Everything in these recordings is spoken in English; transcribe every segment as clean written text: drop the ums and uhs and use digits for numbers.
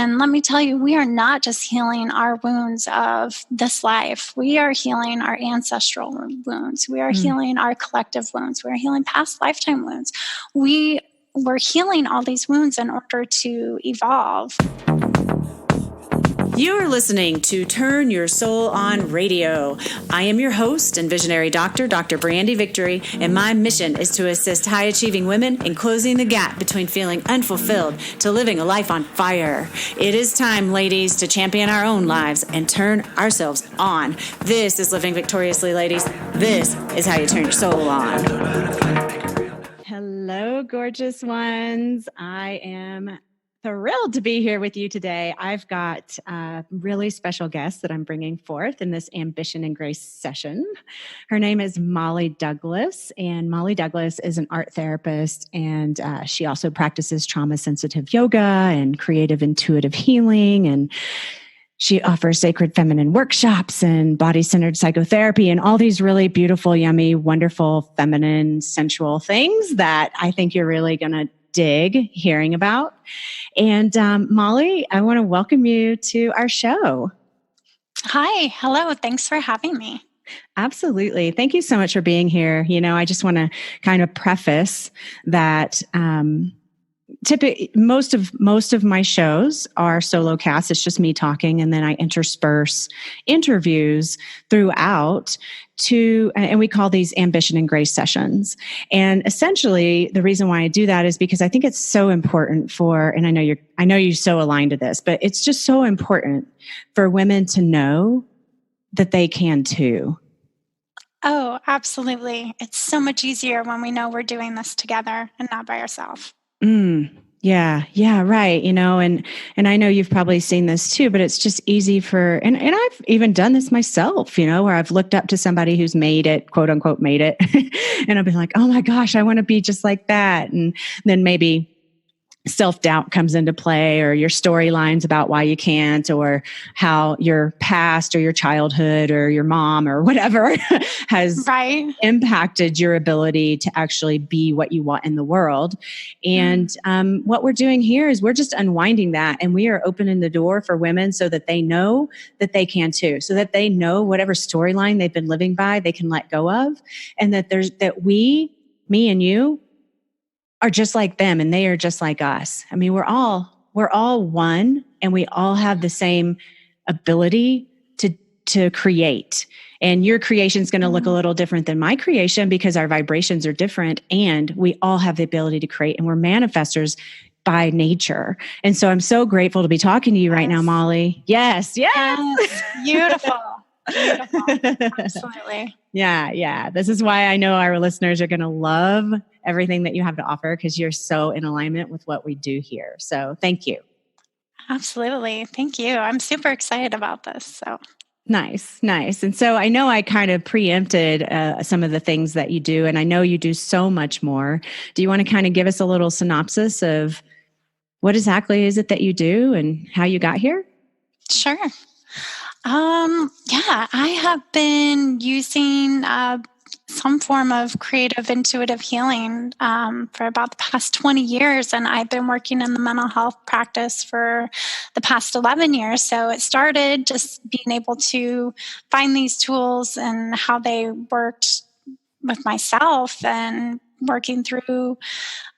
And let me tell you, we are not just healing our wounds of this life. We are healing our ancestral wounds. We are healing our collective wounds. We are healing past lifetime wounds. We're healing all these wounds in order to evolve. You're listening to Turn Your Soul On Radio. I am your host and visionary doctor, Dr. Brandy Victory, and my mission is to assist high-achieving women in closing the gap between feeling unfulfilled to living a life on fire. It is time, ladies, to champion our own lives and turn ourselves on. This is Living Victoriously, ladies. This is how you turn your soul on. Hello, gorgeous ones. I am thrilled to be here with you today. I've got a really special guest that I'm bringing forth in this Ambition and Grace session. Her name is Molly Douglas, and Molly Douglas is an art therapist, and she also practices trauma-sensitive yoga and creative intuitive healing, and she offers sacred feminine workshops and body-centered psychotherapy and all these really beautiful, yummy, wonderful, feminine, sensual things that I think you're really going to dig hearing about. And Molly, I want to welcome you to our show. Hi. Hello. Thanks for having me. Absolutely. Thank you so much for being here. You know, I just want to kind of preface that typically most of my shows are solo casts. It's just me talking, and then I intersperse interviews throughout and we call these Ambition and Grace sessions. And essentially, the reason why I do that is because I think it's so important and I know you're so aligned to this, but it's just so important for women to know that they can too. Oh, absolutely. It's so much easier when we know we're doing this together and not by ourselves. Yeah, right. You know, and I know you've probably seen this too, but it's just easy and I've even done this myself, you know, where I've looked up to somebody who's made it, quote unquote, made it. And I've been like, oh my gosh, I want to be just like that. And then maybe self-doubt comes into play, or your storylines about why you can't, or how your past or your childhood or your mom or whatever has impacted your ability to actually be what you want in the world. And what we're doing here is we're just unwinding that, and we are opening the door for women so that they know that they can too, so that they know whatever storyline they've been living by, they can let go of, and that me and you, are just like them, and they are just like us. I mean, we're all one, and we all have the same ability to create. And your creation is going to look a little different than my creation because our vibrations are different, and we all have the ability to create, and we're manifestors by nature. And so I'm so grateful to be talking to you right now, Molly. Yes. Beautiful. Absolutely. Yeah. This is why I know our listeners are going to love everything that you have to offer, because you're so in alignment with what we do here. So thank you. Absolutely. Thank you. I'm super excited about this. So nice. And so I know I kind of preempted some of the things that you do, and I know you do so much more. Do you want to kind of give us a little synopsis of what exactly is it that you do and how you got here? Sure. I have been using some form of creative intuitive healing for about the past 20 years, and I've been working in the mental health practice for the past 11 years. So it started just being able to find these tools and how they worked with myself, and working through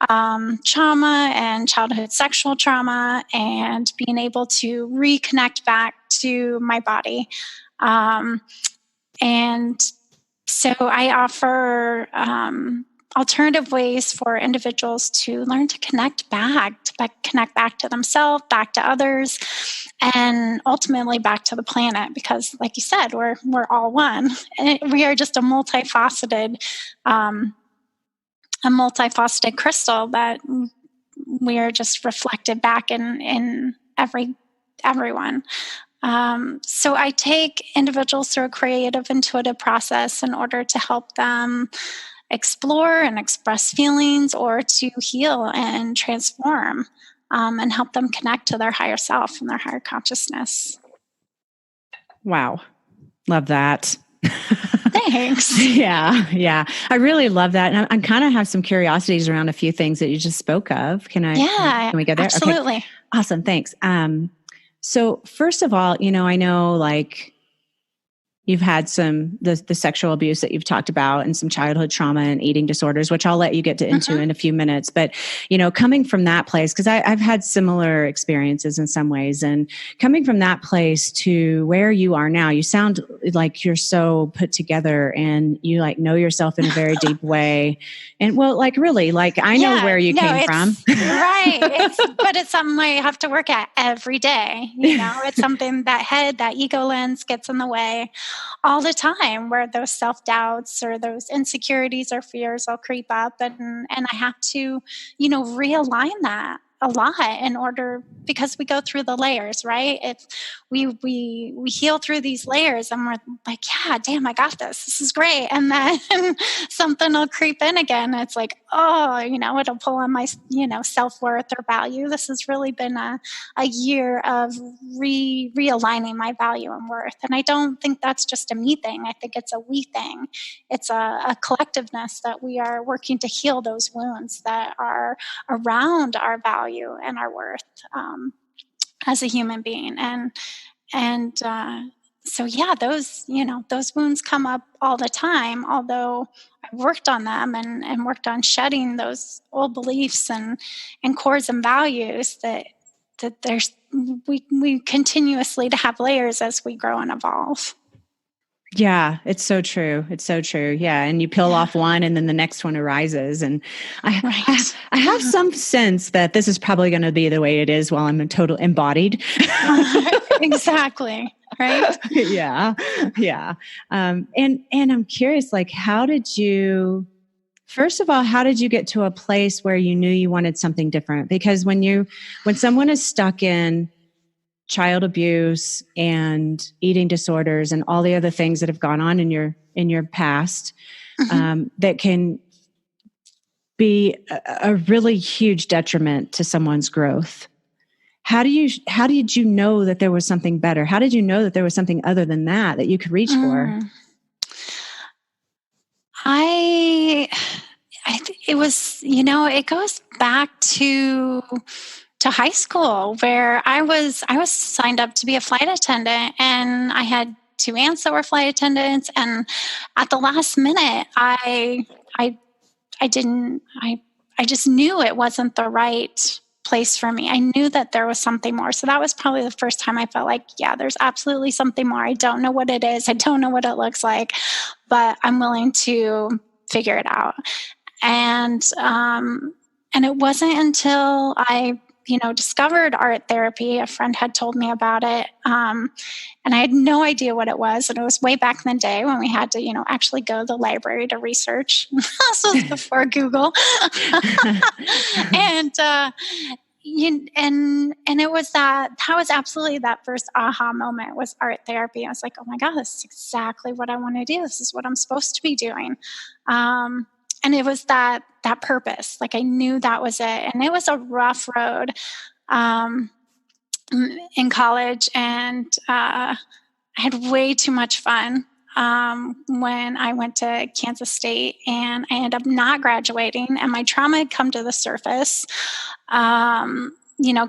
trauma and childhood sexual trauma, and being able to reconnect back to my body. And so I offer alternative ways for individuals to learn to connect back to themselves, back to others, and ultimately back to the planet. Because, like you said, we're all one. And we are just a multifaceted crystal that we are just reflected back in everyone. So I take individuals through a creative, intuitive process in order to help them explore and express feelings, or to heal and transform, and help them connect to their higher self and their higher consciousness. Wow. Love that. Thanks. Yeah. Yeah. I really love that. And I kind of have some curiosities around a few things that you just spoke of. Yeah, can we go there? absolutely. Okay. Awesome. Thanks. So first of all, I know like you've had the sexual abuse that you've talked about and some childhood trauma and eating disorders, which I'll let you get into in a few minutes. But, coming from that place, because I've had similar experiences in some ways, and coming from that place to where you are now, you sound like you're so put together and you like know yourself in a very deep way. And well, like really, like I know where you came from. Right. But it's something I have to work at every day. It's something that ego lens gets in the way all the time, where those self-doubts or those insecurities or fears will creep up, and I have to, realign that a lot because we go through the layers, right? It's we heal through these layers, and we're like, yeah, damn, I got this. This is great. And then something will creep in again. It's like, oh, it'll pull on my, self-worth or value. This has really been a year of realigning my value and worth. And I don't think that's just a me thing. I think it's a we thing. It's a collectiveness that we are working to heal those wounds that are around our value and our worth as a human being. And so yeah, those wounds come up all the time, although I worked on them and worked on shedding those old beliefs and cores and values that we continuously to have layers as we grow and evolve. Yeah, it's so true. It's so true. Yeah. And you peel off one and then the next one arises. And I have some sense that this is probably going to be the way it is while I'm a total embodied. Exactly. Right. Yeah. Yeah. And I'm curious, like, first of all, how did you get to a place where you knew you wanted something different? Because when someone is stuck in child abuse and eating disorders and all the other things that have gone on in your past, that can be a really huge detriment to someone's growth. How did you know that there was something better? How did you know that there was something other than that you could reach for? It was, it goes back to high school, where I was signed up to be a flight attendant, and I had two aunts that were flight attendants, and at the last minute I just knew it wasn't the right place for me. I knew that there was something more. So that was probably the first time I felt like, yeah, there's absolutely something more. I don't know what it is. I don't know what it looks like, but I'm willing to figure it out. And it wasn't until I discovered art therapy. A friend had told me about it. And I had no idea what it was. And it was way back in the day when we had to, actually go to the library to research. This was before Google. And it was that was absolutely that first aha moment, was art therapy. I was like, oh my God, this is exactly what I want to do. This is what I'm supposed to be doing. And it was that purpose. Like I knew that was it. And it was a rough road in college. And I had way too much fun when I went to Kansas State, and I ended up not graduating. And my trauma had come to the surface,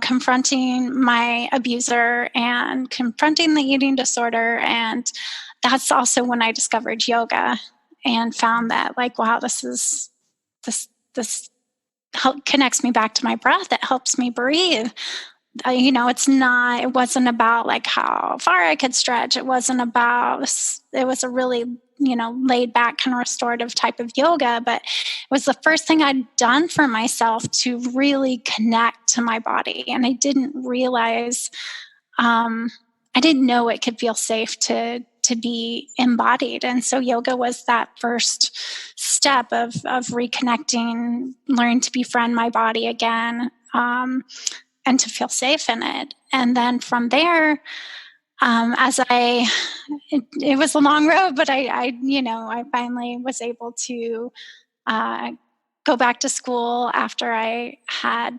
confronting my abuser and confronting the eating disorder. And that's also when I discovered yoga. And found that, like, wow, this connects me back to my breath. It helps me breathe. It wasn't about like how far I could stretch. It was a really, laid back kind of restorative type of yoga, but it was the first thing I'd done for myself to really connect to my body. And I didn't realize, I didn't know it could feel safe to be embodied. And so yoga was that first step of reconnecting, learning to befriend my body again, and to feel safe in it. And then from there, it was a long road, but I finally was able to go back to school after I had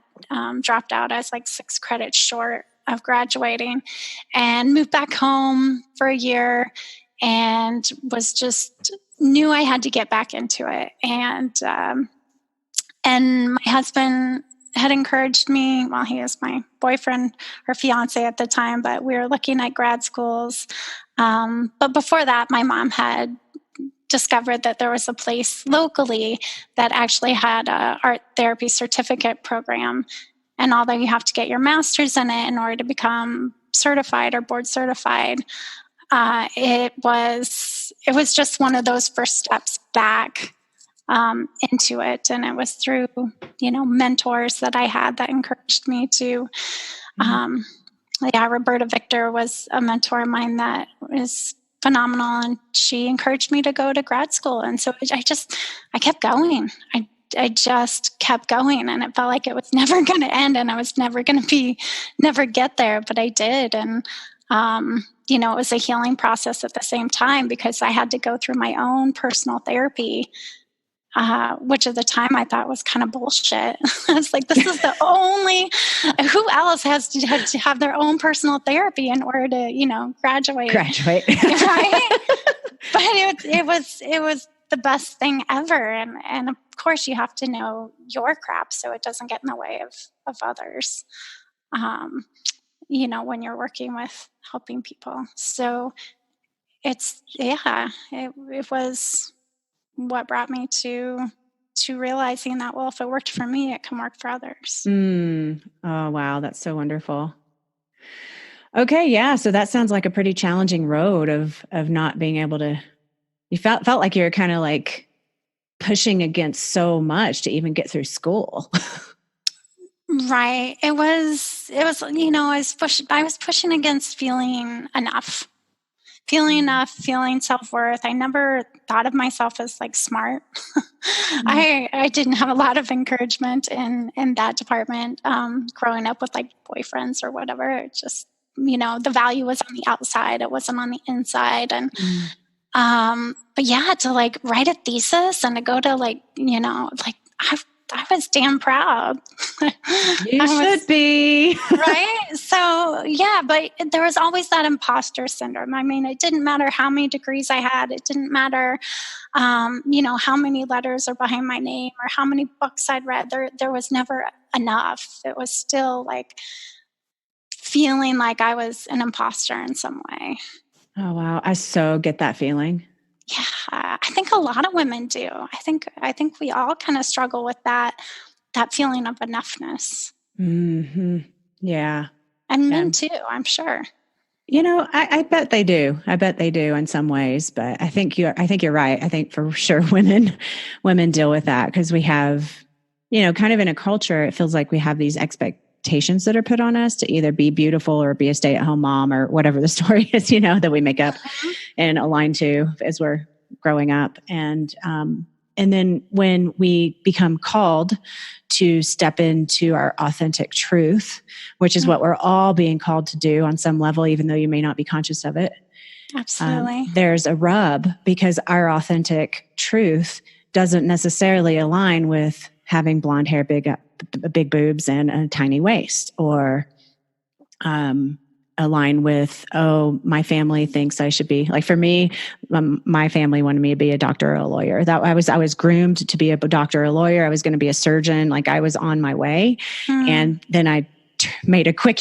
dropped out. I was like 6 credits short of graduating, and moved back home for a year, and was just knew I had to get back into it. And my husband had encouraged me, well, he was my boyfriend or fiance at the time, but we were looking at grad schools. But before that, my mom had discovered that there was a place locally that actually had a art therapy certificate program. And although you have to get your master's in it in order to become certified or board certified, it was just one of those first steps back into it. And it was through, mentors that I had that encouraged me to, Roberta Victor was a mentor of mine that is phenomenal. And she encouraged me to go to grad school. And so I kept going. I just kept going, and it felt like it was never going to end, and I was never going to never get there, but I did. And, it was a healing process at the same time, because I had to go through my own personal therapy, which at the time I thought was kind of bullshit. I was like, this is the only, who else has to have their own personal therapy in order to, graduate. Right? But it was the best thing ever. And of course you have to know your crap so it doesn't get in the way of others, when you're working with helping people. So it was what brought me to realizing that, well, if it worked for me, it can work for others. Oh, wow. That's so wonderful. Okay. Yeah. So that sounds like a pretty challenging road of not being able to, you felt like you were kind of like pushing against so much to even get through school. Right. It was, I was pushing against feeling enough, feeling self-worth. I never thought of myself as like smart. I didn't have a lot of encouragement in that department, growing up with like boyfriends or whatever. It just, the value was on the outside. It wasn't on the inside. And, but yeah, to like write a thesis and to go to like, I was damn proud. You should be. Right? So, yeah, but there was always that imposter syndrome. I mean, it didn't matter how many degrees I had. It didn't matter, how many letters are behind my name or how many books I'd read. There was never enough. It was still like feeling like I was an imposter in some way. Oh, wow. I so get that feeling. Yeah, I think a lot of women do. I think we all kind of struggle with that feeling of enoughness. Mm-hmm. Yeah. And men too, I'm sure. I bet they do. I bet they do in some ways, but I think you're right. I think for sure women deal with that because we have, kind of in a culture, it feels like we have these expectations that are put on us to either be beautiful or be a stay-at-home mom or whatever the story is, that we make up and align to as we're growing up. And then when we become called to step into our authentic truth, which is what we're all being called to do on some level, even though you may not be conscious of it. Absolutely. There's a rub because our authentic truth doesn't necessarily align with having blonde hair, big boobs, and a tiny waist, or align with, my family thinks I should be like, for me, my family wanted me to be a doctor or a lawyer. That I was groomed to be a doctor or a lawyer. I was going to be a surgeon. Like I was on my way. And then I made a quick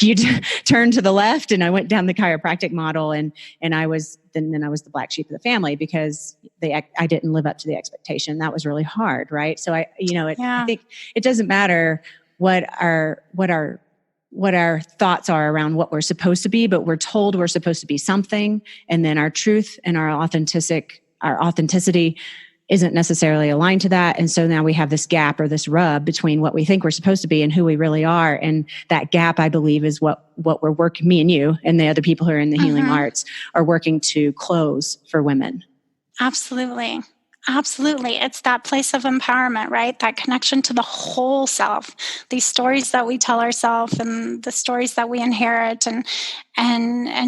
turn to the left and I went down the chiropractic model and I was the black sheep of the family because I didn't live up to the expectation. That was really hard. Right. So I think it doesn't matter what our thoughts are around what we're supposed to be, but we're told we're supposed to be something. And then our truth and our authenticity isn't necessarily aligned to that. And so now we have this gap or this rub between what we think we're supposed to be and who we really are. And that gap, I believe, is what we're working, me and you and the other people who are in the healing arts are working to close for women. Absolutely. Absolutely. It's that place of empowerment, right? That connection to the whole self, these stories that we tell ourselves and the stories that we inherit and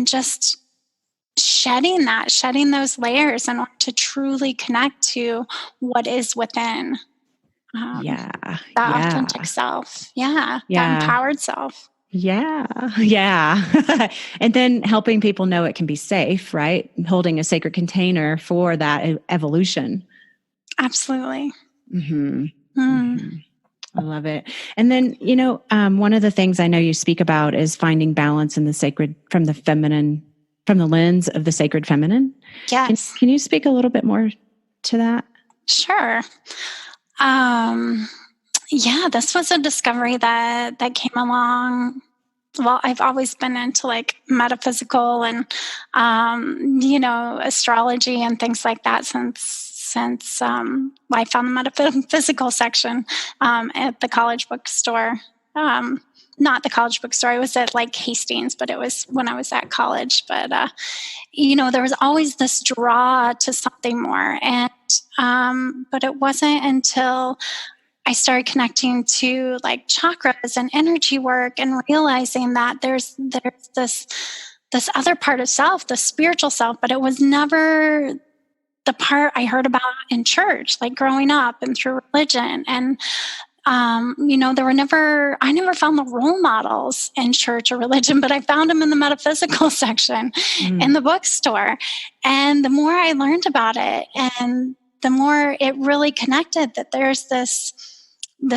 just shedding those layers in order to truly connect to what is within. That authentic self. That empowered self. Yeah. Yeah. And then helping people know it can be safe, right? Holding a sacred container for that evolution. Absolutely. Mm-hmm. Mm. Mm-hmm. I love it. And then, one of the things I know you speak about is finding balance in the sacred from the feminine, from the lens of the sacred feminine. Yes. Can you speak a little bit more to that? Sure. Yeah, this was a discovery that came along. Well, I've always been into like metaphysical and astrology and things like that since I found the metaphysical section at the college bookstore. Not the college bookstore. I was at like Hastings, but it was when I was at college. But there was always this draw to something more, and but it wasn't until I started connecting to like chakras and energy work and realizing that there's this other part of self, the spiritual self, but it was never the part I heard about in church, like growing up and through religion. And I never found the role models in church or religion, but I found them in the metaphysical section in the bookstore. And the more I learned about it, and the more it really connected that there's this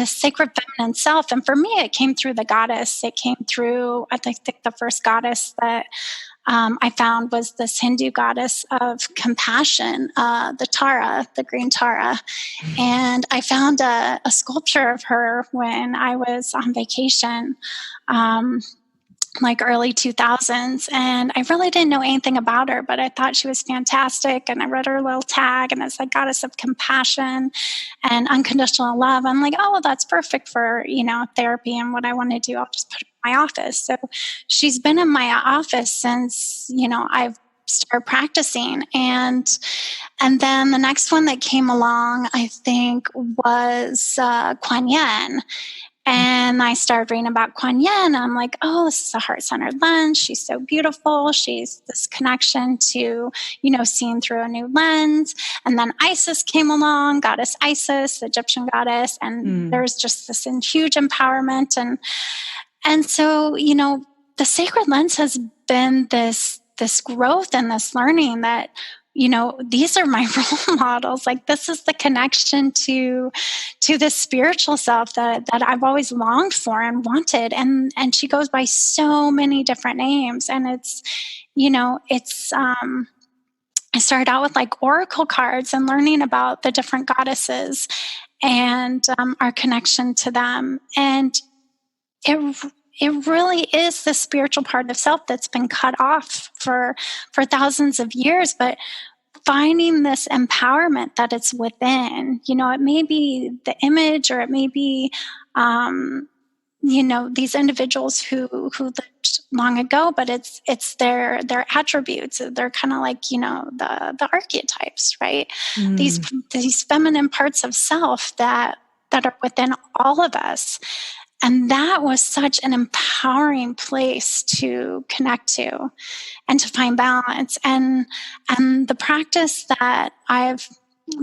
sacred feminine self. And for me, it came through the goddess. It came through, I think the first goddess that I found was this Hindu goddess of compassion, the Tara, the green Tara. And I found a sculpture of her when I was on vacation, like early 2000s. And I really didn't know anything about her, but I thought she was fantastic. And I read her little tag, and it's like goddess of compassion and unconditional love. I'm like, oh, well, that's perfect for, therapy and what I want to do. I'll just put it in my office. So she's been in my office since, I've started practicing. And then the next one that came along, I think, was Kuan Yin. And I started reading about Kuan Yin. I'm like, oh, this is a heart-centered lens. She's so beautiful. She's this connection to, seeing through a new lens. And then Isis came along, goddess Isis, the Egyptian goddess. And there's just this huge empowerment. And so, the sacred lens has been this growth and this learning that, these are my role models. Like, this is the connection to this spiritual self that I've always longed for and wanted. And she goes by so many different names. And it's, I started out with like oracle cards and learning about the different goddesses and our connection to them. And it really is the spiritual part of self that's been cut off for thousands of years, but finding this empowerment that it's within, it may be the image, or it may be, these individuals who lived long ago, but it's their attributes. They're kind of like, the archetypes, right? These feminine parts of self that are within all of us. And that was such an empowering place to connect to and to find balance. And the practice that I've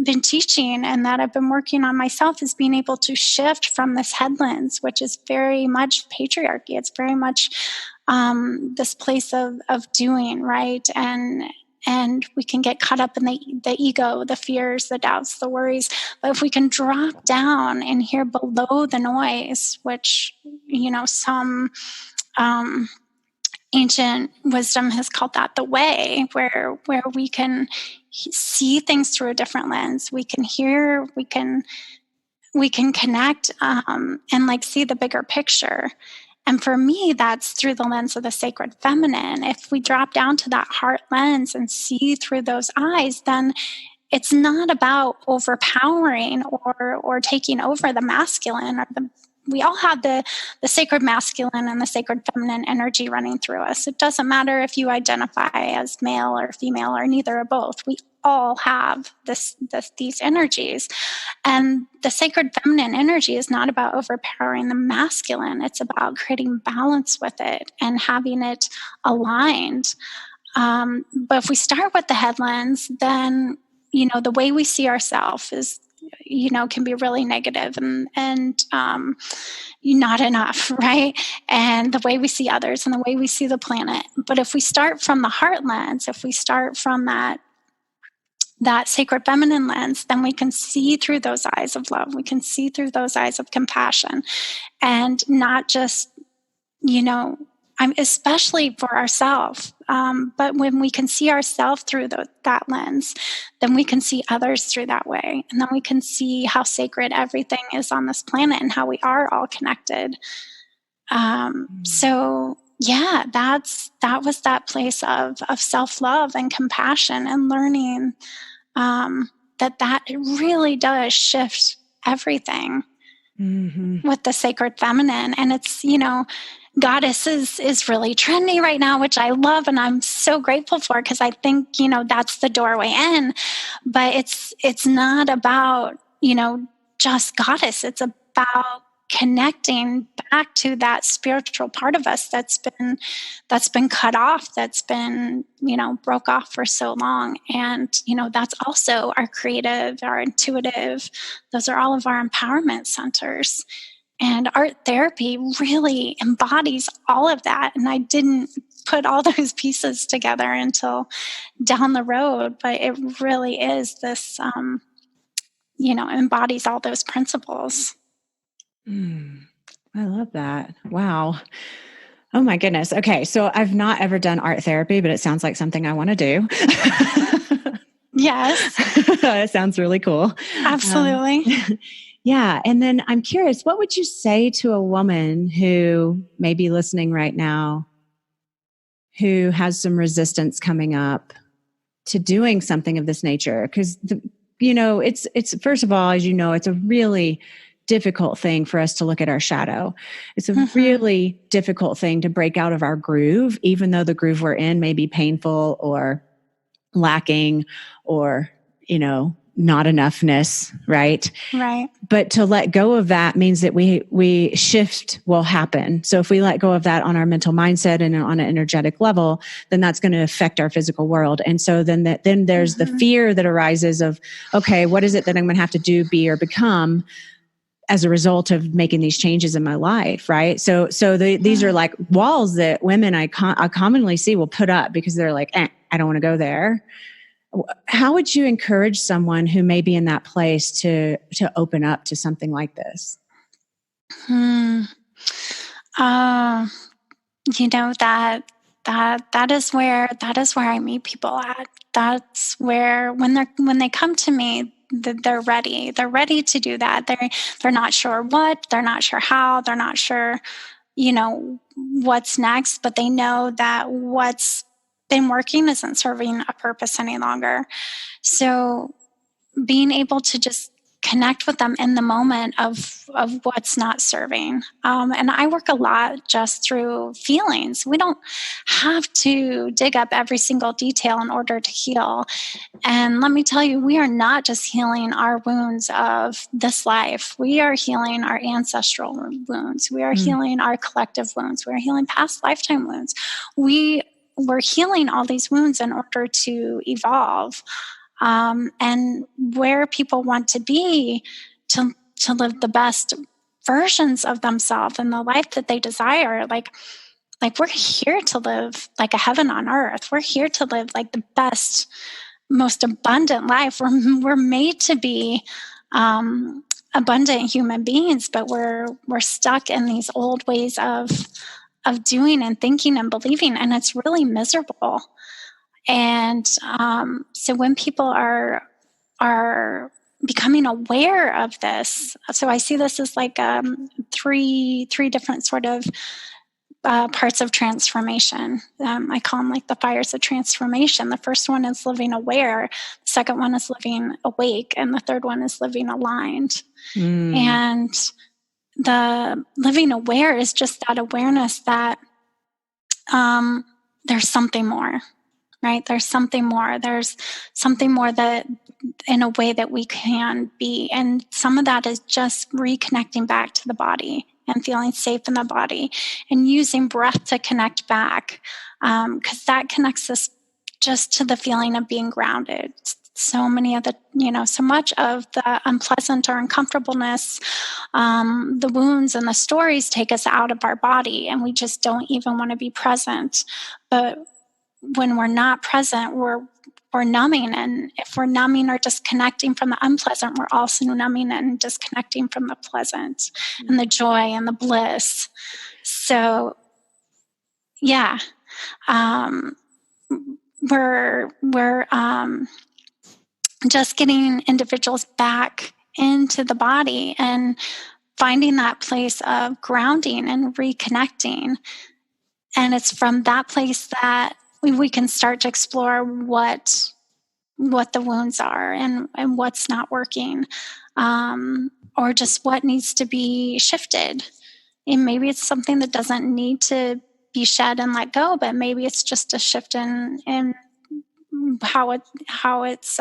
been teaching and that I've been working on myself is being able to shift from this head lens, which is very much patriarchy. It's very much this place of doing, right? And we can get caught up in the ego, the fears, the doubts, the worries. But if we can drop down and hear below the noise, which, some ancient wisdom has called that the way, where we can see things through a different lens. We can hear, we can connect, and like see the bigger picture. And for me, that's through the lens of the sacred feminine. If we drop down to that heart lens and see through those eyes, then it's not about overpowering or taking over the masculine. We all have the sacred masculine and the sacred feminine energy running through us. It doesn't matter if you identify as male or female or neither or both. We all have these energies. And the sacred feminine energy is not about overpowering the masculine. It's about creating balance with it and having it aligned. But if we start with the head lens, then, the way we see ourselves can be really negative and not enough, right? And the way we see others and the way we see the planet. But if we start from the heart lens, if we start from that sacred feminine lens, then we can see through those eyes of love. We can see through those eyes of compassion, and not just, especially for ourselves. But when we can see ourselves through that lens, then we can see others through that way. And then we can see how sacred everything is on this planet and how we are all connected. So yeah, that was that place of self-love and compassion, and learning that really does shift everything with the sacred feminine. And it's, goddess is really trendy right now, which I love, and I'm so grateful for, because I think, that's the doorway in. But it's not about, just goddess. It's about connecting back to that spiritual part of us that's been cut off, that's been, broke off for so long. And, that's also our creative, our intuitive, those are all of our empowerment centers. And art therapy really embodies all of that. And I didn't put all those pieces together until down the road, but it really is this, embodies all those principles. I love that. Wow. Oh my goodness. Okay. So I've not ever done art therapy, but it sounds like something I want to do. Yes. It sounds really cool. Absolutely. Yeah. And then I'm curious, what would you say to a woman who may be listening right now, who has some resistance coming up to doing something of this nature? Because, it's first of all, as you know, it's a really difficult thing for us to look at our shadow. It's a really difficult thing to break out of our groove, even though the groove we're in may be painful or lacking or, not enoughness, right? Right. But to let go of that means that we shift will happen. So if we let go of that on our mental mindset and on an energetic level, then that's going to affect our physical world. And so then there's the fear that arises of, okay, what is it that I'm going to have to do, be, or become as a result of making these changes in my life, right? So these are like walls that women I commonly see will put up because they're like, I don't want to go there. How would you encourage someone who may be in that place to open up to something like this? That is where I meet people at. That's where when they come to me, they're ready. They're ready to do that. They're not sure what, they're not sure how, they're not sure, what's next, but they know that what's been working isn't serving a purpose any longer. So being able to just connect with them in the moment of what's not serving. And I work a lot just through feelings. We don't have to dig up every single detail in order to heal. And let me tell you, we are not just healing our wounds of this life. We are healing our ancestral wounds. We are healing our collective wounds. We are healing past lifetime wounds. We're healing all these wounds in order to evolve. And where people want to be to live the best versions of themselves and the life that they desire. Like we're here to live like a heaven on earth. We're here to live like the best, most abundant life. We're made to be abundant human beings, but we're stuck in these old ways of doing and thinking and believing, and it's really miserable. And so when people are becoming aware of this, so I see this as like three different sort of parts of transformation. I call them like the fires of transformation. The first one is living aware. The second one is living awake. And the third one is living aligned. And the living aware is just that awareness that there's something more. Right? There's something more. There's something more that in a way that we can be. And some of that is just reconnecting back to the body and feeling safe in the body and using breath to connect back. Because that connects us just to the feeling of being grounded. so many of the, so much of the unpleasant or uncomfortableness, the wounds and the stories take us out of our body, and we just don't even want to be present. But when we're not present, we're numbing. And if we're numbing or disconnecting from the unpleasant, we're also numbing and disconnecting from the pleasant and the joy and the bliss. So, yeah, we're just getting individuals back into the body and finding that place of grounding and reconnecting. And it's from that place that we can start to explore what the wounds are and what's not working, or just what needs to be shifted. And maybe it's something that doesn't need to be shed and let go, but maybe it's just a shift in how it's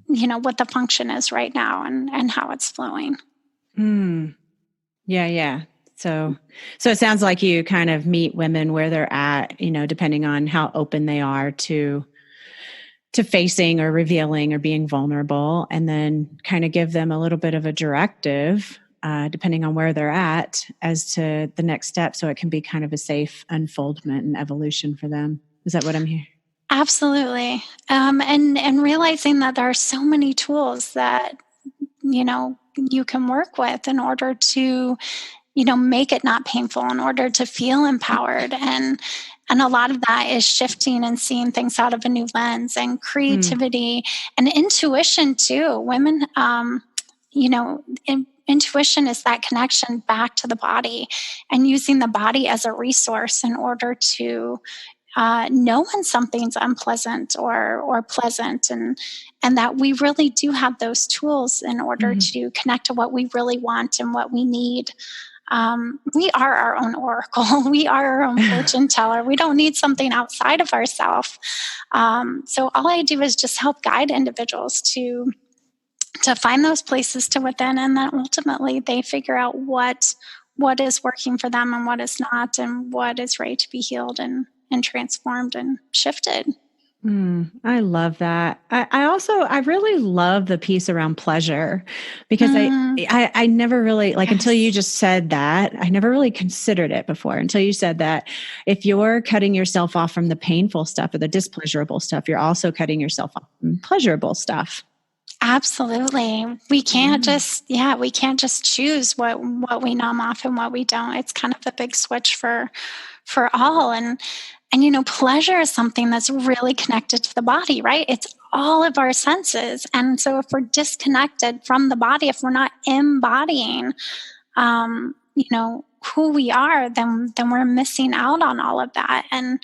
what the function is right now and how it's flowing. Yeah. So it sounds like you kind of meet women where they're at, depending on how open they are to facing or revealing or being vulnerable, and then kind of give them a little bit of a directive, depending on where they're at, as to the next step, so it can be kind of a safe unfoldment and evolution for them. Is that what I'm hearing? Absolutely. And realizing that there are so many tools that, you can work with in order to, make it not painful, in order to feel empowered. And a lot of that is shifting and seeing things out of a new lens, and creativity and intuition too. Women, intuition is that connection back to the body, and using the body as a resource in order to know when something's unpleasant or pleasant, and that we really do have those tools in order to connect to what we really want and what we need. We are our own oracle. We are our own fortune teller. We don't need something outside of ourselves. So all I do is just help guide individuals to find those places to within, and then ultimately they figure out what is working for them and what is not, and what is ready to be healed and transformed and shifted. I love that. I really love the piece around pleasure, because I never really, until you just said that, I never really considered it before, until you said that if you're cutting yourself off from the painful stuff or the displeasurable stuff, you're also cutting yourself off from pleasurable stuff. Absolutely. We can't just choose what we numb off and what we don't. It's kind of a big switch for all. And pleasure is something that's really connected to the body, right? It's all of our senses. And so if we're disconnected from the body, if we're not embodying, who we are, then we're missing out on all of that. And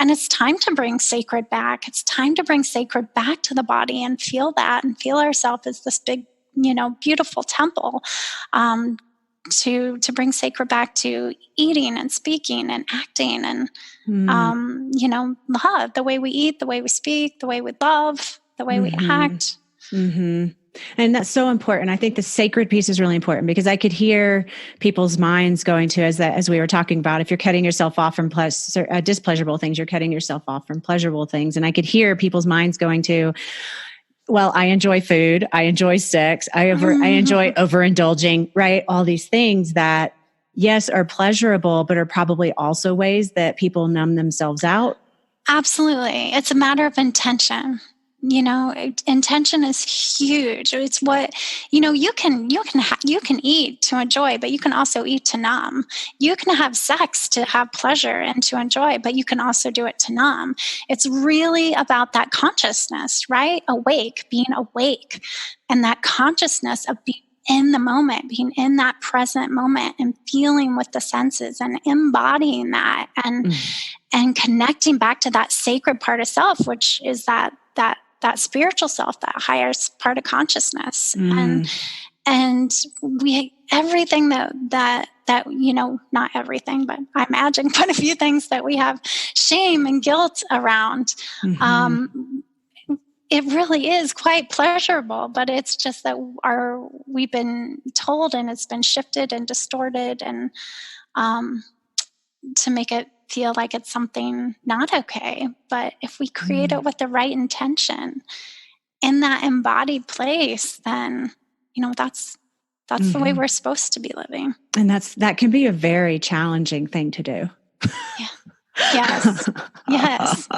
it's time to bring sacred back. It's time to bring sacred back to the body and feel that, and feel ourselves as this big, beautiful temple. To bring sacred back to eating and speaking and acting and, love, the way we eat, the way we speak, the way we love, the way we act. And that's so important. I think the sacred piece is really important, because I could hear people's minds going to, as we were talking about, if you're cutting yourself off from displeasurable things, you're cutting yourself off from pleasurable things. And I could hear people's minds going to, well, I enjoy food, I enjoy sex, I enjoy overindulging, right? All these things that, yes, are pleasurable, but are probably also ways that people numb themselves out. Absolutely. It's a matter of intention. Intention is huge. It's what, you can eat to enjoy, but you can also eat to numb. You can have sex to have pleasure and to enjoy, but you can also do it to numb. It's really about that consciousness, right? Being awake, and that consciousness of being in the moment, being in that present moment and feeling with the senses and embodying that, and connecting back to that sacred part of self, which is that spiritual self, that higher part of consciousness. And we, everything that, not everything, but I imagine quite a few things that we have shame and guilt around. It really is quite pleasurable, but it's just that we've been told, and it's been shifted and distorted, and to make it feel like it's something not okay. But if we create it with the right intention in that embodied place, then, that's the way we're supposed to be living. And that can be a very challenging thing to do. Yeah. Yes. Yes.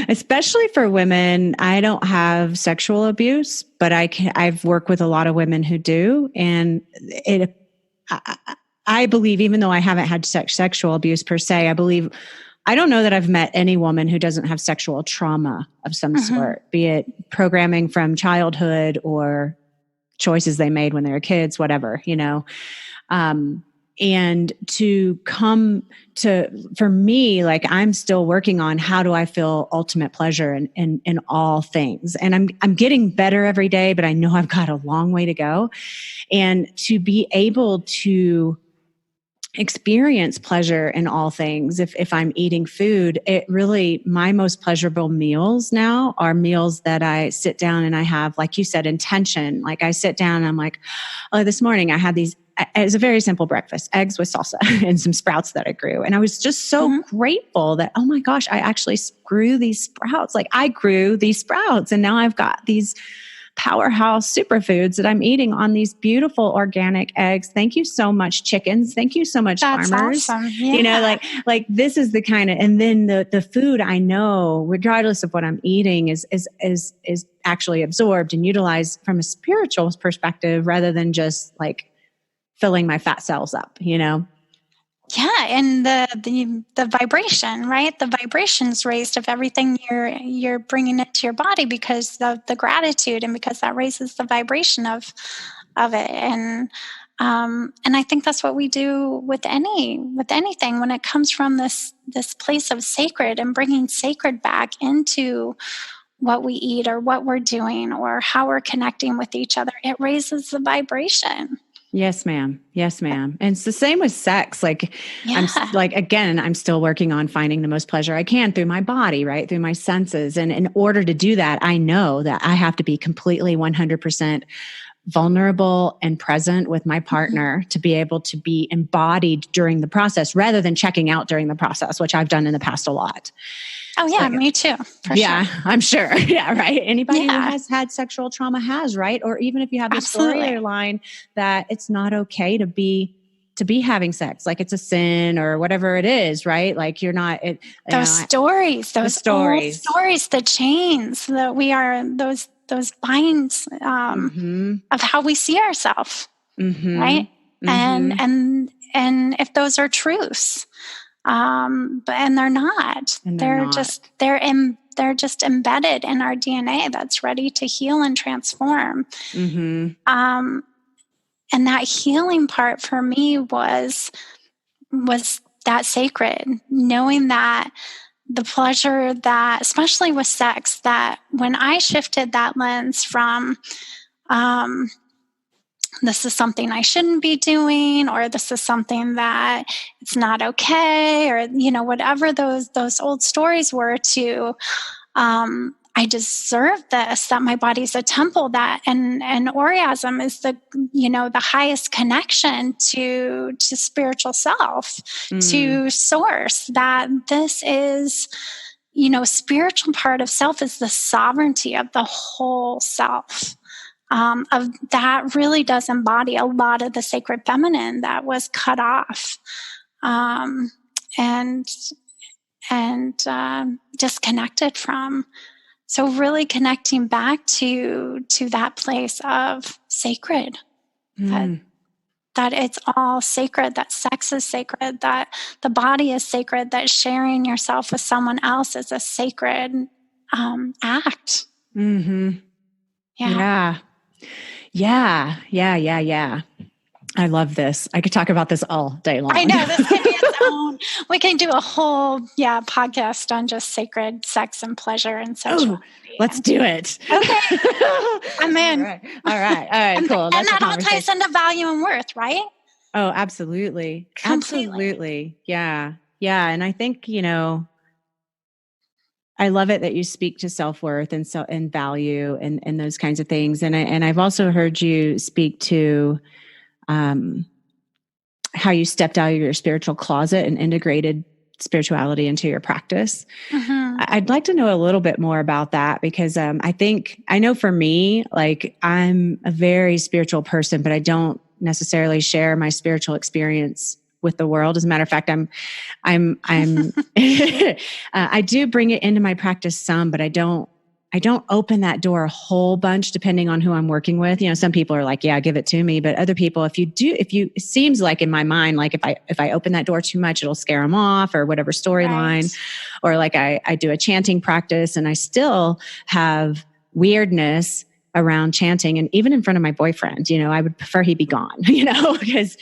Especially for women. I don't have sexual abuse, but I've worked with a lot of women who do. And I believe, even though I haven't had sexual abuse per se, I don't know that I've met any woman who doesn't have sexual trauma of some sort, be it programming from childhood or choices they made when they were kids, whatever, and to come to, for me, like, I'm still working on how do I feel ultimate pleasure in all things. And I'm getting better every day, but I know I've got a long way to go. And to be able to experience pleasure in all things, if I'm eating food, my most pleasurable meals now are meals that I sit down and I have, like you said, intention. Like, I sit down and I'm like, oh, this morning I had these. It's a very simple breakfast, eggs with salsa and some sprouts that I grew. And I was just so grateful that, oh my gosh, I actually grew these sprouts. Like, I grew these sprouts and now I've got these powerhouse superfoods that I'm eating on these beautiful organic eggs. Thank you so much, chickens. Thank you so much, That's farmers. Awesome. Yeah. Like this is the kind of, and then the food I know, regardless of what I'm eating, is actually absorbed and utilized from a spiritual perspective rather than just like filling my fat cells up, Yeah. And the vibration, right? The vibration's raised of everything you're bringing into your body because of the gratitude and because that raises the vibration of it. And I think that's what we do with anything when it comes from this place of sacred and bringing sacred back into what we eat or what we're doing or how we're connecting with each other. It raises the vibration. Yes, ma'am. Yes, ma'am. And it's the same with sex. Like, I'm still working on finding the most pleasure I can through my body, right? Through my senses. And in order to do that, I know that I have to be completely 100% vulnerable and present with my partner to be able to be embodied during the process rather than checking out during the process, which I've done in the past a lot. Oh yeah, me too. Sure. I'm sure. Yeah, right. Anybody who has had sexual trauma has, right? Or even if you have the storyline that it's not okay to be having sex, like it's a sin or whatever it is, right? Like you're not. Those stories, the chains that we are, those binds of how we see ourselves, right? And if those are truths. And they're not. They're just embedded in our DNA that's ready to heal and transform. And that healing part for me was that sacred, knowing that the pleasure that, especially with sex, that when I shifted that lens from, this is something I shouldn't be doing, or this is something that it's not okay, or, whatever those old stories were to, I deserve this, that my body's a temple, that, and orgasm is the highest connection to spiritual self, to source, that this is, spiritual part of self is the sovereignty of the whole self. Of that really does embody a lot of the sacred feminine that was cut off, and disconnected from. So really connecting back to that place of sacred, that it's all sacred, that sex is sacred, that the body is sacred, that sharing yourself with someone else is a sacred act. Yeah. I love this. I could talk about this all day long. I know, this could be its own. We can do a whole podcast on just sacred sex and pleasure and sexuality. Let's do it. Okay. I'm in. All right. Cool. And that all ties into value and worth, right? Oh, absolutely. Completely. Absolutely. Yeah. And I think, I love it that you speak to self-worth and value and those kinds of things. And I've also heard you speak to how you stepped out of your spiritual closet and integrated spirituality into your practice. I'd like to know a little bit more about that, because I know for me, like, I'm a very spiritual person, but I don't necessarily share my spiritual experience with the world. As a matter of fact, I'm I do bring it into my practice some, but I don't open that door a whole bunch depending on who I'm working with. You know, some people are like, yeah, give it to me. But other people, it seems like in my mind, like if I open that door too much, it'll scare them off or whatever storyline. Right. Or like I do a chanting practice and I still have weirdness around chanting. And even in front of my boyfriend, you know, I would prefer he be gone, you know, because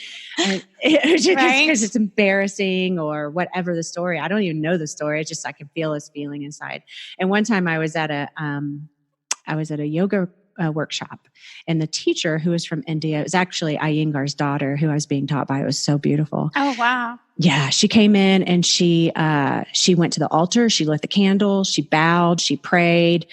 it's embarrassing or whatever the story. I don't even know the story. It's just, I can feel this feeling inside. And one time I was at a yoga workshop, and the teacher, who was from India, it was actually Iyengar's daughter who I was being taught by. It was so beautiful. Oh, wow. Yeah. She came in and she went to the altar. She lit the candle. She bowed. She prayed,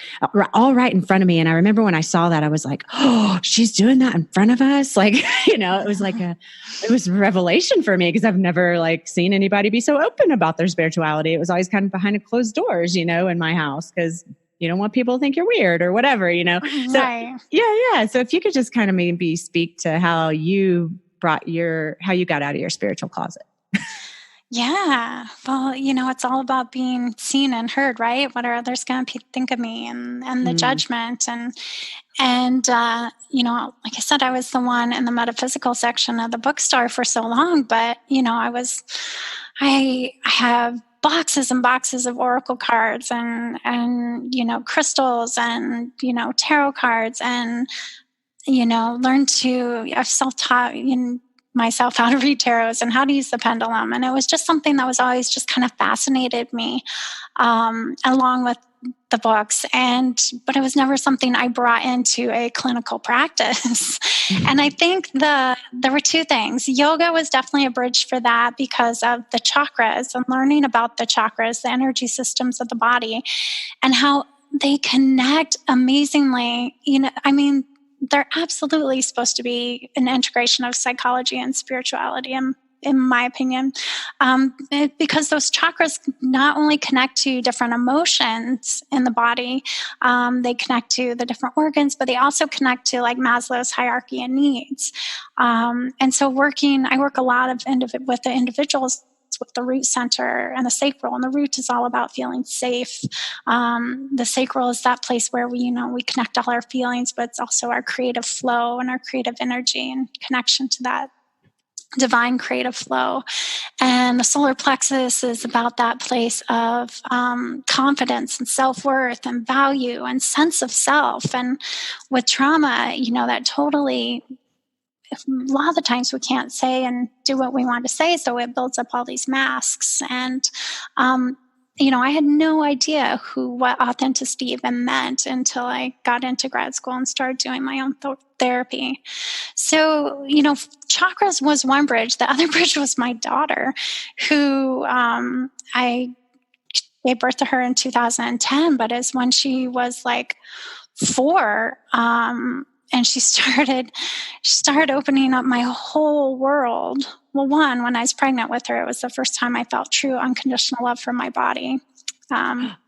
all right in front of me. And I remember when I saw that, I was like, oh, she's doing that in front of us. Like, you know, it was it was a revelation for me, because I've never like seen anybody be so open about their spirituality. It was always kind of behind closed doors, you know, in my house, because you don't want people to think you're weird or whatever, you know? So, right. Yeah. So if you could just kind of maybe speak to how you got out of your spiritual closet. Yeah. Well, you know, it's all about being seen and heard, right? What are others going to think of me, and the judgment. And you know, like I said, I was the one in the metaphysical section of the bookstore for so long, but, you know, I have boxes and boxes of oracle cards and, you know, crystals and, you know, tarot cards, and, you know, I've self-taught myself how to read tarots and how to use the pendulum. And it was just something that was always just kind of fascinated me, along with the books. But it was never something I brought into a clinical practice. And I think there were two things. Yoga was definitely a bridge for that, because of the chakras and learning about the chakras, the energy systems of the body, and how they connect amazingly. You know, I mean, they're absolutely supposed to be an integration of psychology and spirituality, in my opinion, because those chakras not only connect to different emotions in the body, they connect to the different organs, but they also connect to like Maslow's hierarchy of needs. And so I work a lot with the individuals with the root center and the sacral, and the root is all about feeling safe. The sacral is that place where we connect all our feelings, but it's also our creative flow and our creative energy and connection to that divine creative flow. And the solar plexus is about that place of confidence and self-worth and value and sense of self. And with trauma, you know, that totally, a lot of the times we can't say and do what we want to say, so it builds up all these masks. And you know, I had no idea what authenticity even meant until I got into grad school and started doing my own therapy. So, you know, chakras was one bridge. The other bridge was my daughter, who I gave birth to her in 2010, but it's when she was like 4. And she started opening up my whole world. Well, when I was pregnant with her, it was the first time I felt true unconditional love for my body.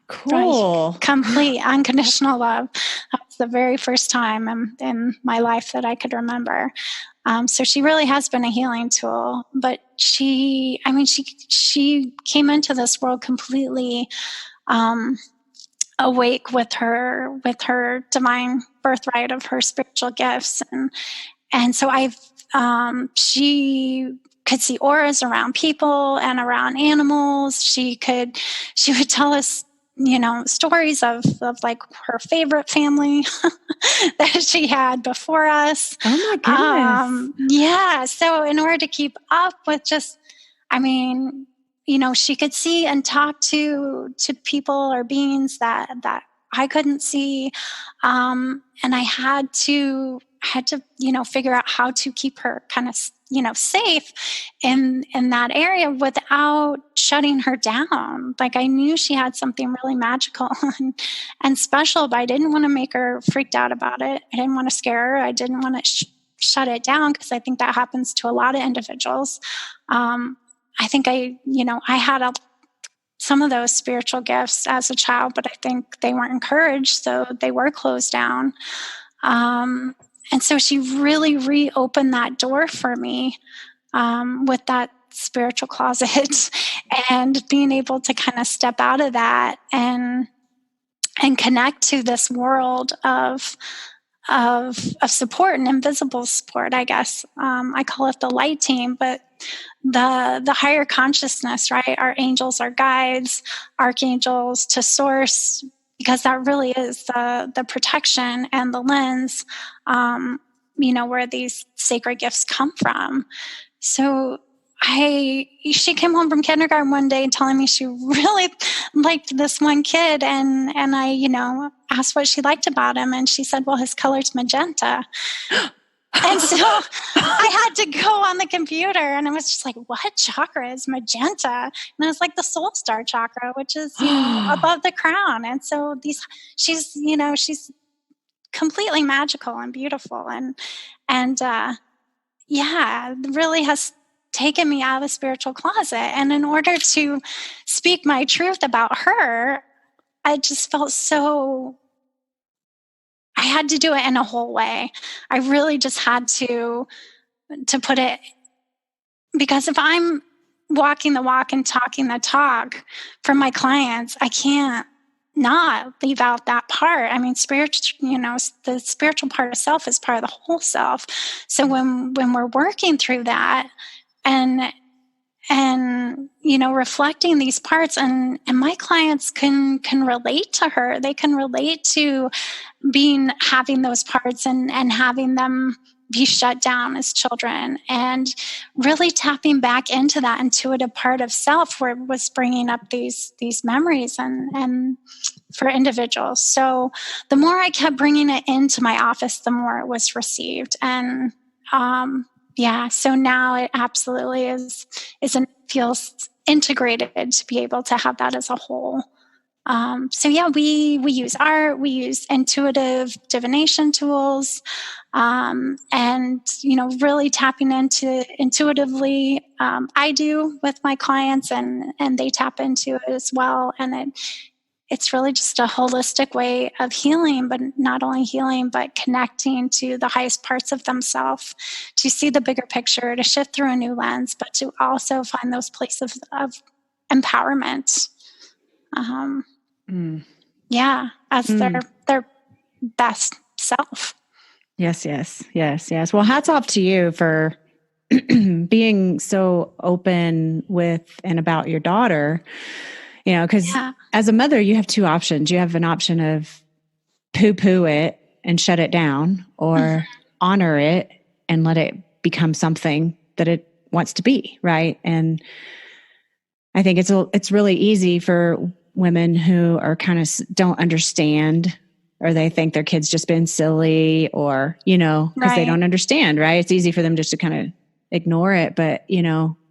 Cool. Complete unconditional love. That was the very first time in my life that I could remember. So she really has been a healing tool. But she came into this world completely awake with her divine birthright of her spiritual gifts, and so she could see auras around people and around animals. She would tell us, you know, stories of like her favorite family that she had before us. Oh my goodness. Yeah. So in order to keep up with you know, she could see and talk to people or beings that I couldn't see. And I had to, you know, figure out how to keep her kind of, you know, safe in that area without shutting her down. Like, I knew she had something really magical and special, but I didn't want to make her freaked out about it. I didn't want to scare her. I didn't want to shut it down, because I think that happens to a lot of individuals. I think I had some of those spiritual gifts as a child, but I think they weren't encouraged, so they were closed down. And so she really reopened that door for me with that spiritual closet and being able to kind of step out of that and connect to this world of support and invisible support, I guess. I call it the light team, but the higher consciousness, right? Our angels, our guides, archangels, to source, because that really is the protection and the lens, where these sacred gifts come from. So she came home from kindergarten one day telling me she really liked this one kid, and I, asked what she liked about him, and she said, well, his color's magenta. And so I had to go on the computer, and I was just like, what chakra is magenta? And I was like, the soul star chakra, which is above the crown. And so she's completely magical and beautiful, and really has taken me out of the spiritual closet. And in order to speak my truth about her, I just felt I had to do it in a whole way. I really just had to put it, because if I'm walking the walk and talking the talk for my clients, I can't not leave out that part. I mean, the spiritual part of self is part of the whole self. So when we're working through that and reflecting these parts, and my clients can relate to her. They can relate to having those parts and having them be shut down as children, and really tapping back into that intuitive part of self where it was bringing up these memories and for individuals. So the more I kept bringing it into my office, the more it was received. And so now it absolutely feels integrated to be able to have that as a whole. We use art, we use intuitive divination tools, and really tapping into intuitively. I do with my clients, and they tap into it as well. And it's really just a holistic way of healing, but not only healing, but connecting to the highest parts of themselves, to see the bigger picture, to shift through a new lens, but to also find those places of empowerment. As their best self. Yes. Well, hats off to you for being so open with and about your daughter. Because as a mother, you have two options. You have an option of poo-poo it and shut it down, or honor it and let it become something that it wants to be, right? And I think it's really easy for women who are kind of don't understand, or they think their kid's just been silly, or, because they don't understand, right? It's easy for them just to kind of ignore it. But,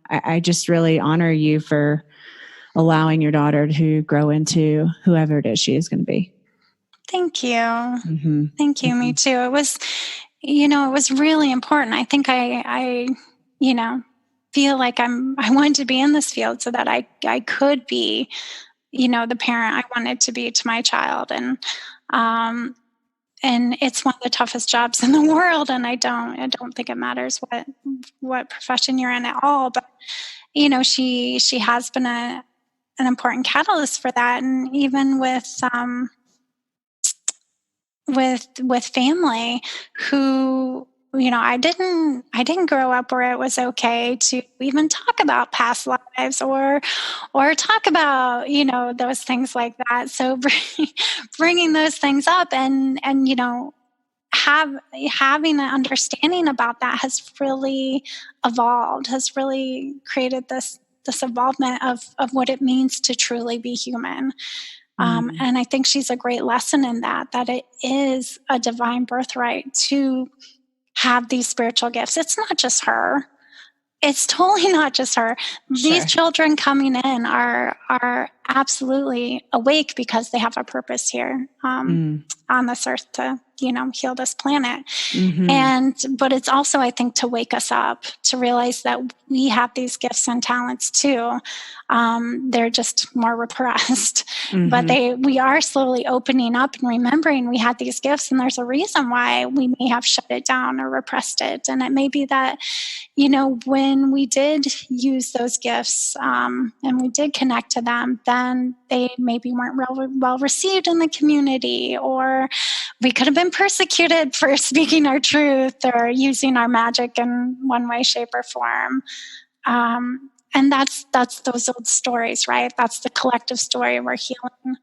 I just really honor you for allowing your daughter to grow into whoever it is she is going to be. Thank you. Mm-hmm. Thank you. Mm-hmm. Me too. It was, it was really important. I think I feel like I wanted to be in this field so that I could be, the parent I wanted to be to my child. And it's one of the toughest jobs in the world. And I don't think it matters what profession you're in at all. But, she has been an important catalyst for that. And even with family who, I didn't grow up where it was okay to even talk about past lives or talk about, those things like that. So bringing those things up and having an understanding about that has really evolved, has really created this involvement of what it means to truly be human. And I think she's a great lesson in that it is a divine birthright to have these spiritual gifts. It's not just her. It's totally not just her. Sure. These children coming in are absolutely awake because they have a purpose here on this earth to, heal this planet. But it's also, I think, to wake us up, to realize that we have these gifts and talents too. They're just more repressed, but we are slowly opening up and remembering we had these gifts, and there's a reason why we may have shut it down or repressed it. And it may be that, when we did use those gifts and we did connect to them, then they maybe weren't well received in the community, or we could have been persecuted for speaking our truth or using our magic in one way, shape, or form. And that's those old stories, right? That's the collective story we're healing.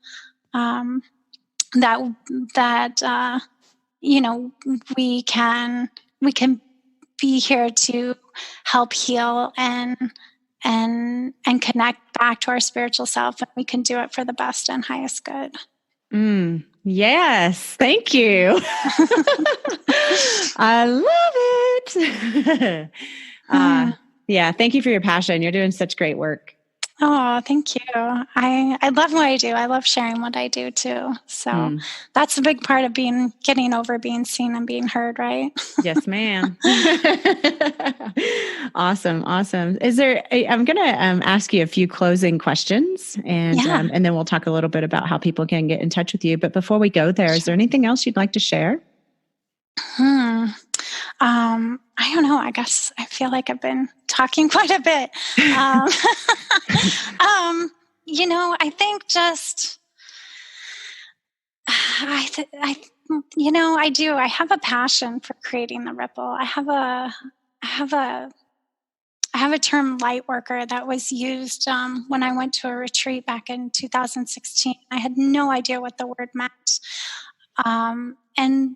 We can be here to help heal and connect back to our spiritual self, and we can do it for the best and highest good. Yes, thank you. I love it. Yeah, thank you for your passion. You're doing such great work. Oh, thank you. I love what I do. I love sharing what I do too. So that's a big part of getting over being seen and being heard, right? Yes, ma'am. Awesome. I'm going to ask you a few closing questions, and then we'll talk a little bit about how people can get in touch with you. But before we go there, is there anything else you'd like to share? I don't know. I guess I feel like I've been talking quite a bit. I think just, I do. I have a passion for creating the ripple. I have a term, light worker, that was used when I went to a retreat back in 2016. I had no idea what the word meant.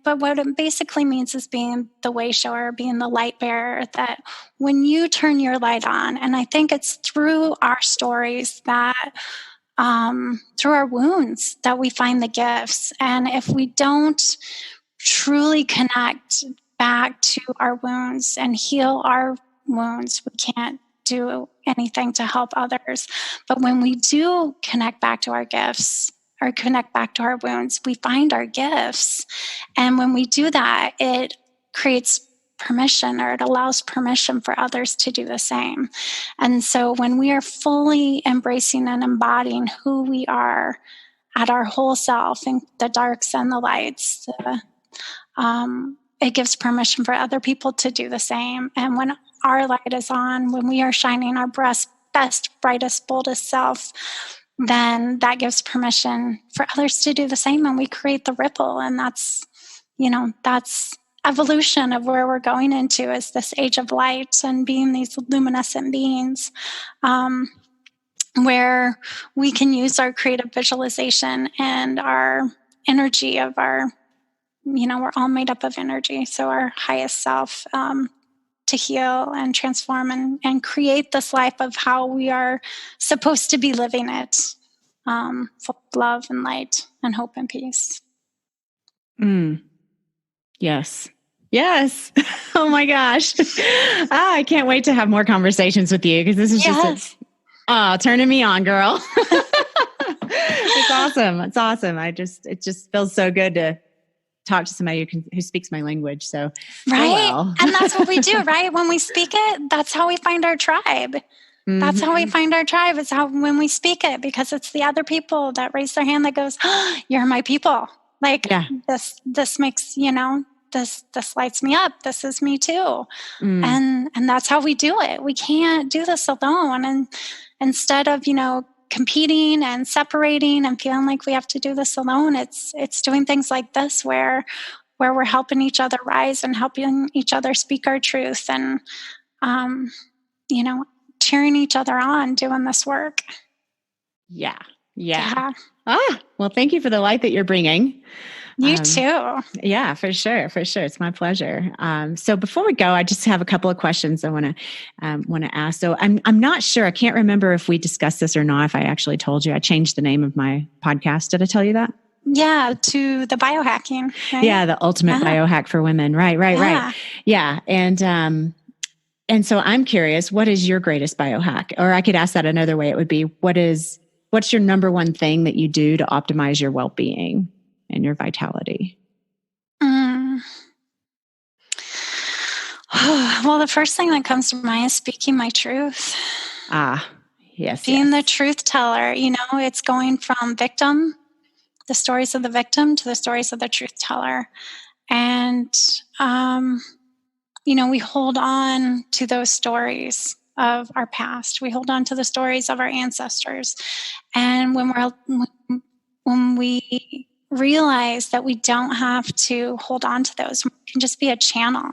But what it basically means is being the way shower, being the light bearer, that when you turn your light on, and I think it's through our stories that, through our wounds, that we find the gifts. And if we don't truly connect back to our wounds and heal our wounds, we can't do anything to help others. But when we do connect back to our gifts, or connect back to our wounds, we find our gifts. And when we do that, it creates permission, or it allows permission for others to do the same. And so when we are fully embracing and embodying who we are at our whole self, in the darks and the lights, it gives permission for other people to do the same. And when our light is on, when we are shining our best, brightest, boldest self, then that gives permission for others to do the same, and we create the ripple. And that's evolution of where we're going into, is this age of light and being these luminescent beings, where we can use our creative visualization and our energy of our, we're all made up of energy. So our highest self, to heal and transform and create this life of how we are supposed to be living it, full of love and light and hope and peace. Yes. Oh my gosh. I can't wait to have more conversations with you, because this is just turning me on, girl. It's awesome. It just feels so good to talk to somebody who speaks my language. So, right. And that's what we do, right? When we speak it, that's how we find our tribe. That's how we find our tribe, is when we speak it, because it's the other people that raise their hand that goes, oh, you're my people. Like this makes, this lights me up. This is me too. And that's how we do it. We can't do this alone. And instead of, competing and separating and feeling like we have to do this alone, it's doing things like this where we're helping each other rise and helping each other speak our truth, and cheering each other on doing this work. Yeah. Well, thank you for the light that you're bringing. You too. Yeah, for sure. It's my pleasure. So before we go, I just have a couple of questions I want to ask. So I'm not sure. I can't remember if we discussed this or not. If I actually told you, I changed the name of my podcast. Did I tell you that? Yeah, to the biohacking. Right? Yeah, the ultimate biohack for women. Right. Yeah, and so I'm curious, what is your greatest biohack? Or I could ask that another way. It would be, what is what's your number one thing that you do to optimize your well-being and your vitality? Well, the first thing that comes to mind is speaking my truth. Yes. Being the truth teller, it's going from the stories of the victim, to the stories of the truth teller. And, we hold on to those stories of our past. We hold on to the stories of our ancestors. And when we realize that we don't have to hold on to those, we can just be a channel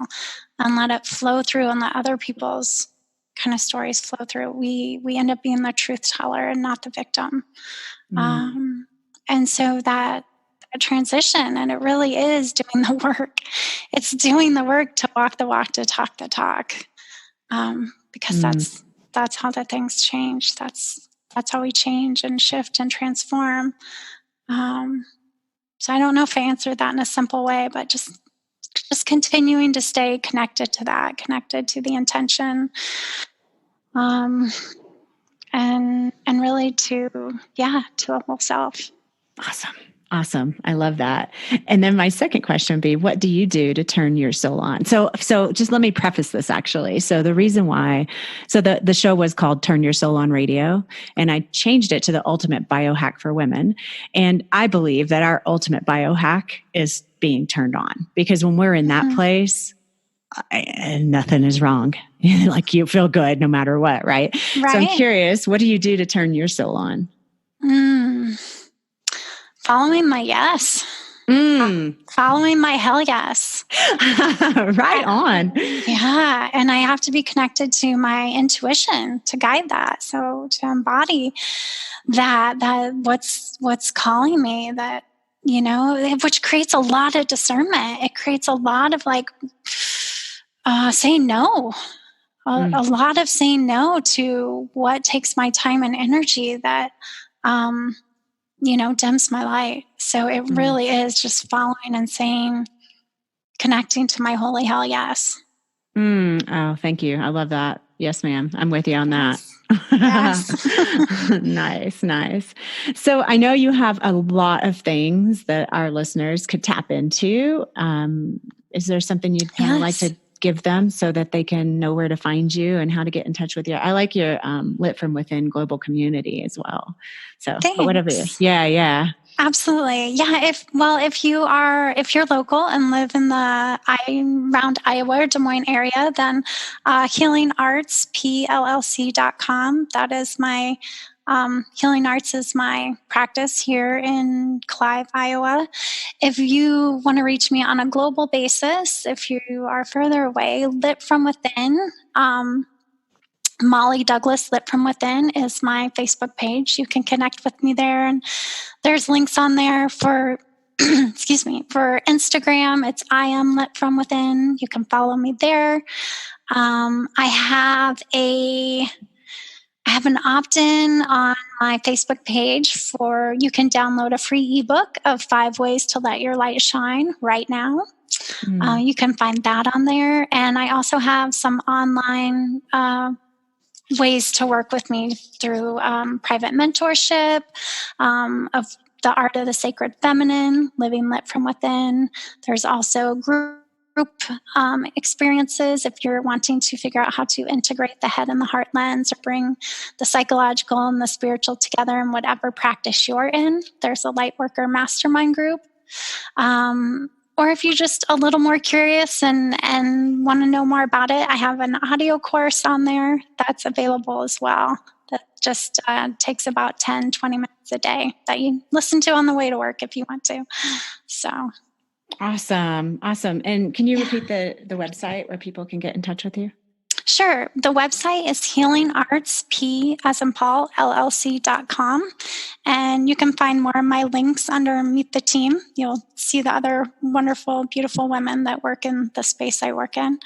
and let it flow through and let other people's kind of stories flow through. We end up being the truth teller and not the victim. And so that transition, and it really is doing the work. It's doing the work to walk the walk, to talk the talk, because that's how the things change. That's how we change and shift and transform. So I don't know if I answered that in a simple way, but just continuing to stay connected to that, connected to the intention, and really to the whole self. Awesome. I love that. And then my second question would be, what do you do to turn your soul on? So just let me preface this actually. So the reason why, the show was called Turn Your Soul On Radio, and I changed it to the ultimate biohack for women. And I believe that our ultimate biohack is being turned on, because when we're in that place, nothing is wrong. Like, you feel good no matter what, right? So I'm curious, what do you do to turn your soul on? Following my yes. Following my hell yes. Right on. Yeah. And I have to be connected to my intuition to guide that. So to embody that what's calling me, that, which creates a lot of discernment. It creates a lot of saying no. A lot of saying no to what takes my time and energy that, dims my light. So it really is just following and saying, connecting to my holy hell yes. Oh, thank you. I love that. Yes, ma'am. I'm with you on that. Yes. Nice. So I know you have a lot of things that our listeners could tap into. Is there something you'd kind of like to give them so that they can know where to find you and how to get in touch with you? I like your Lit From Within global community as well. So whatever. Yeah. Absolutely. Yeah. If you're local and live in around Iowa or Des Moines area, then healingartspllc.com. That is my Healing Arts is my practice here in Clive, Iowa. If you want to reach me on a global basis, if you are further away, Lit From Within, Molly Douglas Lit From Within is my Facebook page. You can connect with me there, and there's links on there for excuse me, for Instagram. It's I Am Lit From Within. You can follow me there. I have an opt-in on my Facebook page you can download a free ebook of 5 ways to let your light shine right now. You can find that on there. And I also have some online ways to work with me through private mentorship of the art of the sacred feminine, living lit from within. There's also group experiences if you're wanting to figure out how to integrate the head and the heart lens, or bring the psychological and the spiritual together in whatever practice you're in. There's a Lightworker Mastermind group. Or if you're just a little more curious and want to know more about it, I have an audio course on there that's available as well. That just takes about 10, 20 minutes a day that you listen to on the way to work if you want to. So awesome. And can you repeat the website where people can get in touch with you? Sure. The website is healingartspllc.com. And you can find more of my links under Meet the Team. You'll see the other wonderful, beautiful women that work in the space I work in.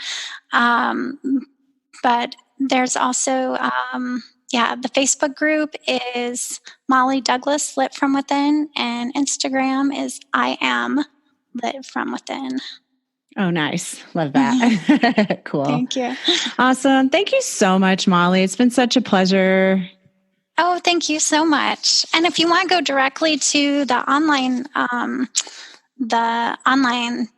But there's also, the Facebook group is Molly Douglas Lit From Within, and Instagram is I Am Lit From Within. Oh, nice. Love that. Cool. Thank you. Awesome. Thank you so much, Molly. It's been such a pleasure Oh, thank you so much. And if you want to go directly to the online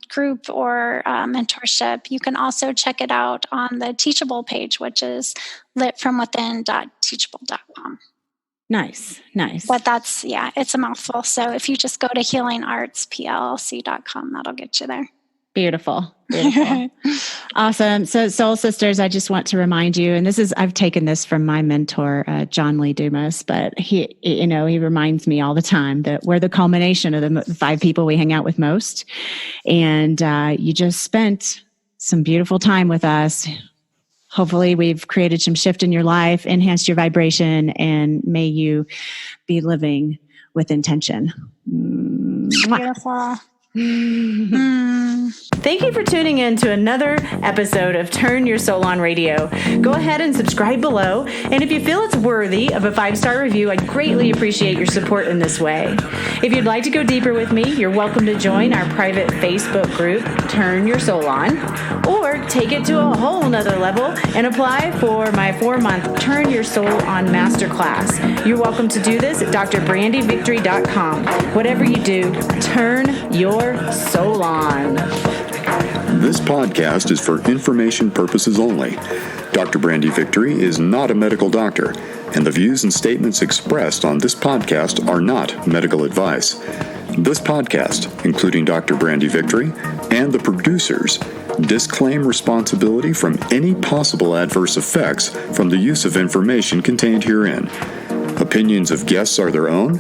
group or mentorship, you can also check it out on the Teachable page, which is litfromwithin.teachable.com. Nice. But that's, it's a mouthful. So if you just go to healingartsplc.com, that'll get you there. Beautiful. Awesome. So Soul Sisters, I just want to remind you, and I've taken this from my mentor, John Lee Dumas, but he reminds me all the time that we're the culmination of the 5 people we hang out with most. And you just spent some beautiful time with us. Hopefully we've created some shift in your life, enhanced your vibration, and may you be living with intention. Beautiful. Thank you for tuning in to another episode of Turn Your Soul On Radio. Go ahead and subscribe below. And if you feel it's worthy of a 5-star review, I'd greatly appreciate your support in this way. If you'd like to go deeper with me, you're welcome to join our private Facebook group, Turn Your Soul On, or take it to a whole nother level and apply for my 4-month Turn Your Soul On Masterclass. You're welcome to do this at drbrandyvictory.com. Whatever you do, turn your soul on. This podcast is for information purposes only. Dr. Brandy Victory is not a medical doctor, and the views and statements expressed on this podcast are not medical advice. This podcast, including Dr. Brandy Victory and the producers, disclaim responsibility from any possible adverse effects from the use of information contained herein. Opinions of guests are their own,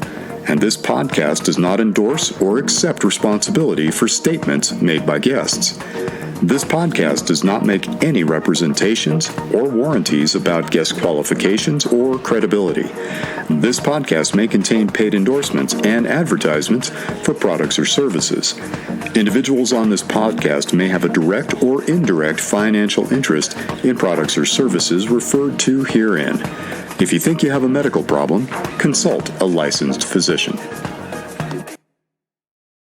and this podcast does not endorse or accept responsibility for statements made by guests. This podcast does not make any representations or warranties about guest qualifications or credibility. This podcast may contain paid endorsements and advertisements for products or services. Individuals on this podcast may have a direct or indirect financial interest in products or services referred to herein. If you think you have a medical problem, consult a licensed physician.